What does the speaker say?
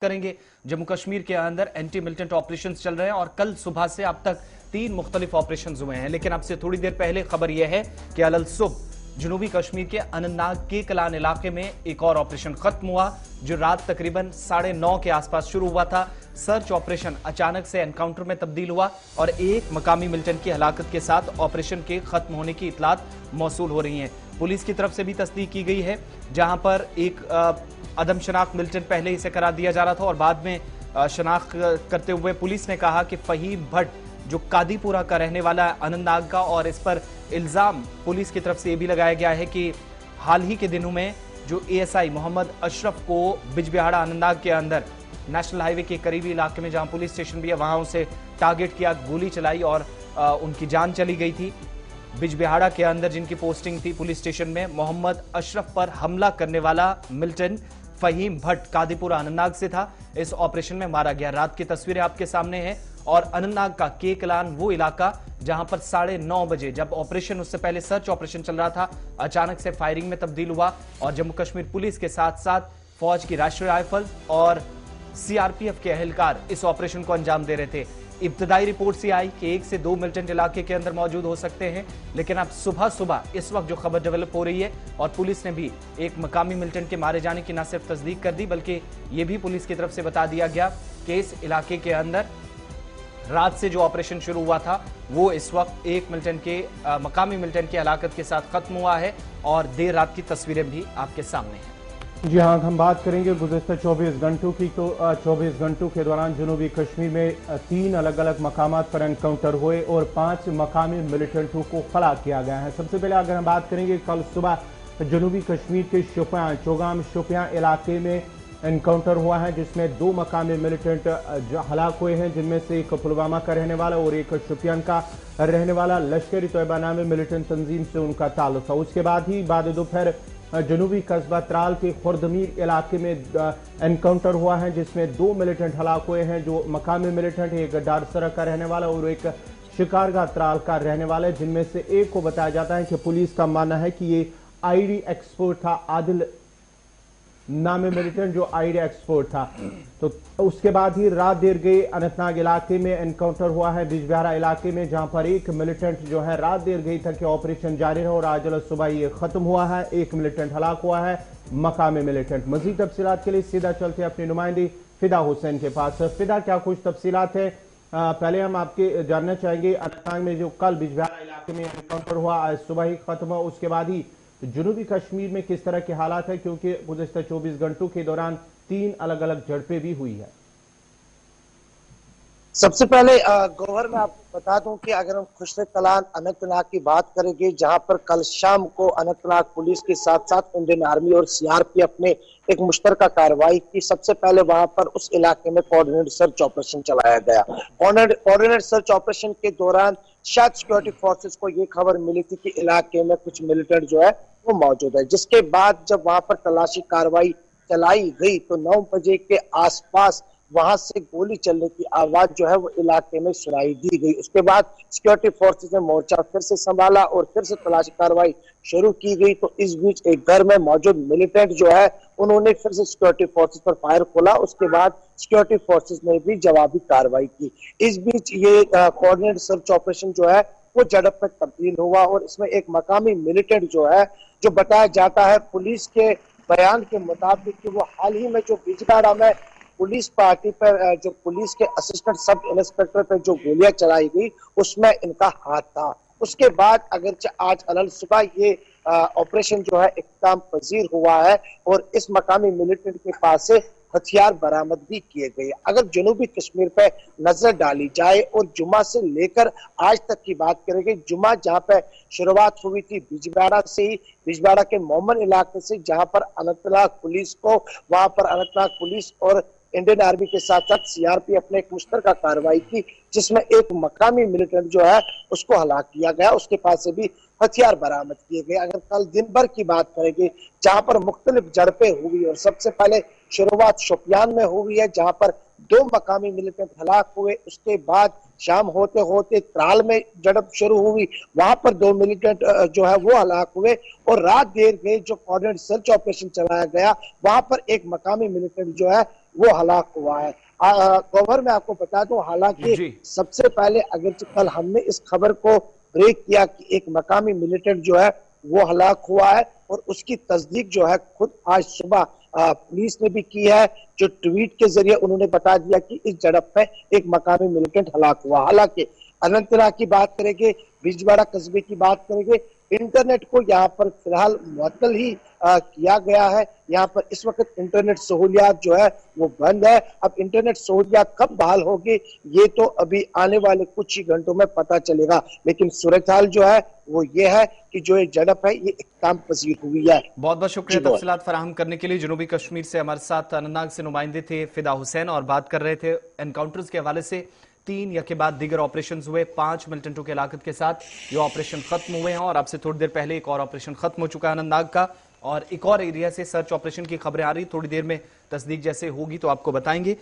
करेंगे। जम्मू कश्मीर के अंदर एंटी मिलिटेंट ऑपरेशन चल रहे हैं और कल सुबह से अब तक 3 मुख्तलिफ ऑपरेशन हुए हैं। लेकिन अब से थोड़ी देर पहले खबर यह है कि अलल सुबह जनूबी कश्मीर के अनंतनाग के कलान इलाके में एक और ऑपरेशन खत्म हुआ, जो रात तकरीबन 9:30 के आसपास शुरू हुआ था। सर्च ऑपरेशन अचानक से एनकाउंटर में तब्दील हुआ और एक मकामी मिलिटेंट की हलाकत के साथ ऑपरेशन के खत्म होने की इतलात मौसूल हो रही हैं। पुलिस की तरफ से भी तस्दीक की गई है, जहां पर एक अदमशनाख्त मिलिटेंट पहले इसे करार दिया जा रहा था और बाद में शनाख्त करते हुए पुलिस ने कहा कि फहीम भट्ट जो कादीपुरा का रहने वाला है अनंतनाग का, और इस पर इल्जाम पुलिस की तरफ से यह भी लगाया गया है कि हाल ही के दिनों में जो एएसआई मोहम्मद अशरफ को बिजबिहाड़ा अनंतनाग के अंदर नेशनल हाईवे के करीबी इलाके में जहां पुलिस स्टेशन भी है वहां उसे टारगेट किया, गोली चलाई और उनकी जान चली गई थी। बिजबिहाड़ा के अंदर जिनकी पोस्टिंग थी पुलिस स्टेशन में, मोहम्मद अशरफ पर हमला करने वाला मिलिटेंट फहीम भट्ट कादीपुरा अनंतनाग से था, इस ऑपरेशन में मारा गया। रात की तस्वीरें आपके सामने हैं और अनंतनाग का के कलान वो इलाका जहां पर 9:30 बजे, जब ऑपरेशन उससे पहले सर्च ऑपरेशन चल रहा था, अचानक से फायरिंग में तब्दील हुआ और जम्मू कश्मीर पुलिस के साथ साथ फौज की राष्ट्रीय राइफल और सीआरपीएफ के अहलकार इस ऑपरेशन को अंजाम दे रहे थे। इब्तदाई रिपोर्ट से आई कि 1 से 2 मिलिटेंट इलाके के अंदर मौजूद हो सकते हैं, लेकिन अब सुबह इस वक्त जो खबर डेवलप हो रही है और पुलिस ने भी एक मकामी मिलिटेंट के मारे जाने की न सिर्फ तस्दीक कर दी, बल्कि यह भी पुलिस की तरफ से बता दिया गया कि इस इलाके के अंदर रात से जो ऑपरेशन शुरू हुआ था वो इस वक्त एक मिलिटेंट के मकामी मिलिटेंट की हलाकत के साथ खत्म हुआ है और देर रात की तस्वीरें भी आपके सामने हैं। जी हाँ, हम बात करेंगे गुज़श्ता 24 घंटों की। तो 24 घंटों के दौरान जनूबी कश्मीर में 3 अलग अलग मकामात पर एनकाउंटर हुए और 5 मकामी मिलिटेंटों को खला किया गया है। सबसे पहले अगर हम बात करेंगे, कल सुबह जनूबी कश्मीर के चौगाम शोपियां इलाके में एनकाउंटर हुआ है, जिसमें 2 मकामी मिलिटेंट हलाक हुए हैं, जिनमें से एक पुलवामा का रहने वाला और एक शोपियां का रहने वाला। लश्कर तैयबा नामी मिलिटेंट तंजीम से उनका ताल्लुक था। उसके बाद ही बाद दोपहर जनूबी कस्बा त्राल के खुर्दमीर इलाके में एनकाउंटर हुआ है, जिसमें 2 मिलिटेंट हलाक हुए हैं, जो मकामी मिलिटेंट, एक डारसरा का रहने वाला और एक शिकारगा त्राल का रहने वाला है, जिनमें से एक को बताया जाता है कि पुलिस का मानना है कि ये आईडी एक्सपोर्ट था, आदिल नामे मिलिटेंट जो आईडी एक्सपोर्ट था। तो उसके बाद ही रात देर गई अनंतनाग इलाके में एनकाउंटर हुआ है, बिजबिहाड़ा इलाके में, जहां पर एक मिलिटेंट जो है रात देर गई था कि ऑपरेशन जारी रहा और आज सुबह ये खत्म हुआ है। एक मिलिटेंट हलाक हुआ है, मकामी मिलिटेंट। मजीद तफसीलात के लिए सीधा चलते हैं अपनी नुमाइंदी फिदा हुसैन के पास। फिदा, क्या कुछ तफसीलात है? पहले हम आपके जानना चाहेंगे, अनंतनाग में जो कल बिजबिहाड़ा इलाके में एनकाउंटर हुआ आज सुबह ही खत्म हुआ, उसके बाद ही जनूबी कश्मीर में किस तरह के हालात है, क्योंकि गुज़श्ता 24 घंटों के दौरान 3 अलग अलग झड़पें भी हुई है। सबसे पहले गौहर मैं आपको बता दूं कि अगर हम खुशरे कलान अनंतनाग की बात करेंगे, जहां पर कल शाम को अनंतनाग पुलिस के साथ साथ इंडियन आर्मी और सीआरपीएफ ने एक मुश्तरका कार्रवाई की। सबसे पहले वहां पर उस इलाके में कोऑर्डिनेटेड सर्च ऑपरेशन चलाया गया। कोऑर्डिनेटेड सर्च ऑपरेशन के दौरान शायद सिक्योरिटी फोर्सेस को ये खबर मिली थी कि इलाके में कुछ मिलिटेंट जो है वो मौजूद है, जिसके बाद जब वहां पर तलाशी कार्रवाई चलाई गई तो 9 बजे के आसपास वहां से गोली चलने की आवाज जो है वो इलाके में सुनाई दी गई। उसके बाद सिक्योरिटी फोर्सेस ने मोर्चा फिर से संभाला और फिर से तलाशी कार्रवाई शुरू की गई। तो इस बीच एक घर में मौजूद मिलिटेंट जो है उन्होंने फिर से सिक्योरिटी फोर्सेस पर फायर खोला। उसके बाद सिक्योरिटी फोर्सेस ने भी जवाबी कार्रवाई की। इस बीच ये कोऑर्डिनेटेड सर्च ऑपरेशन जो है वो झड़प में तब्दील हुआ और इसमें एक मकामी मिलिटेंट जो है, जो बताया जाता है पुलिस के बयान के मुताबिक कि वो हाल ही में जो बिजबिहाड़ा में पुलिस पार्टी पर जो पुलिस के असिस्टेंट सब इंस्पेक्टर पर जो गोलियां चलाई गई उसमें इनका हाथ था। उसके बाद अगरचे आज अलल सुबह ये ऑपरेशन जो है इख्तिताम पजीर हुआ है और इस मकामी मिलिटेंट के पास से हथियार बरामद भी किए गए। अगर जनूबी कश्मीर पे नजर डाली जाए और जुमा से लेकर आज तक की बात करेंगे, जुमा जहां पे शुरुआत हुई थी बिजबिहाड़ा से ही, बिजबिहाड़ा के मोमन इलाके से, जहां पर अनंतनाग पुलिस को वहां पर अनंतनाग पुलिस और इंडियन आर्मी के साथ साथ सीआरपीएफ ने एक मुश्तरका कार्रवाई की, जिसमें एक मकामी मिलिटेंट जो है उसको हलाक किया गया। उसके पास से भी हथियार बरामद किए गए। अगर कल दिन भर की बात करेंगे, जहां पर मुख्तलिफ झड़पें हुई और सबसे पहले शुरुआत शोपियान में हुई है, जहां पर 2 मकामी मिलिटेंट हलाक हुए। उसके बाद शाम होते होते त्राल में झड़प शुरू हुई, वहां पर 2 मिलिटेंट जो है वो हलाक हुए और रात देर गई जो कोऑर्डिनेटेड सर्च ऑपरेशन चलाया गया वहां पर एक मकामी मिलिटेंट जो है वो हलाक हुआ है। गौहर मैं आपको बता दूं, हालांकि सबसे पहले अगर कल हमने इस खबर को ब्रेक किया कि एक मकामी मिलिटेंट जो है वो हलाक हुआ है, और उसकी तस्दीक जो है खुद आज सुबह पुलिस ने भी की है, जो ट्वीट के जरिए उन्होंने बता दिया कि इस झड़प में एक मकामी मिलिटेंट हलाक हुआ। हालांकि अनंतनाग की बात करेंगे, बिजवाड़ा कस्बे की बात करेंगे, इंटरनेट को यहाँ पर फिलहाल मुअत्तल ही किया गया है। यहाँ पर इस वक्त इंटरनेट सहूलियात जो है वो बंद है। अब इंटरनेट सहूलियात कब बहाल होगी ये तो अभी आने वाले कुछ ही घंटों में पता चलेगा, लेकिन सूरत हाल जो है वो ये है कि जो ये झड़प है ये इक़्तिदाम पजीर हुई है। बहुत बहुत शुक्रिया तफसीलात फराहम करने के लिए। जनूबी कश्मीर से हमारे साथ अनंतनाग से नुमाइंदे थे फिदा हुसैन और बात कर रहे थे एनकाउंटर्स के हवाले से। 3 या के बाद दीगर ऑपरेशन हुए, 5 मिलिटेंटों के हलाकत के साथ ये ऑपरेशन खत्म हुए हैं और अब से थोड़ी देर पहले एक और ऑपरेशन खत्म हो चुका है अनंतनाग का, और एक और एरिया से सर्च ऑपरेशन की खबरें आ रही, थोड़ी देर में तस्दीक जैसे होगी तो आपको बताएंगे।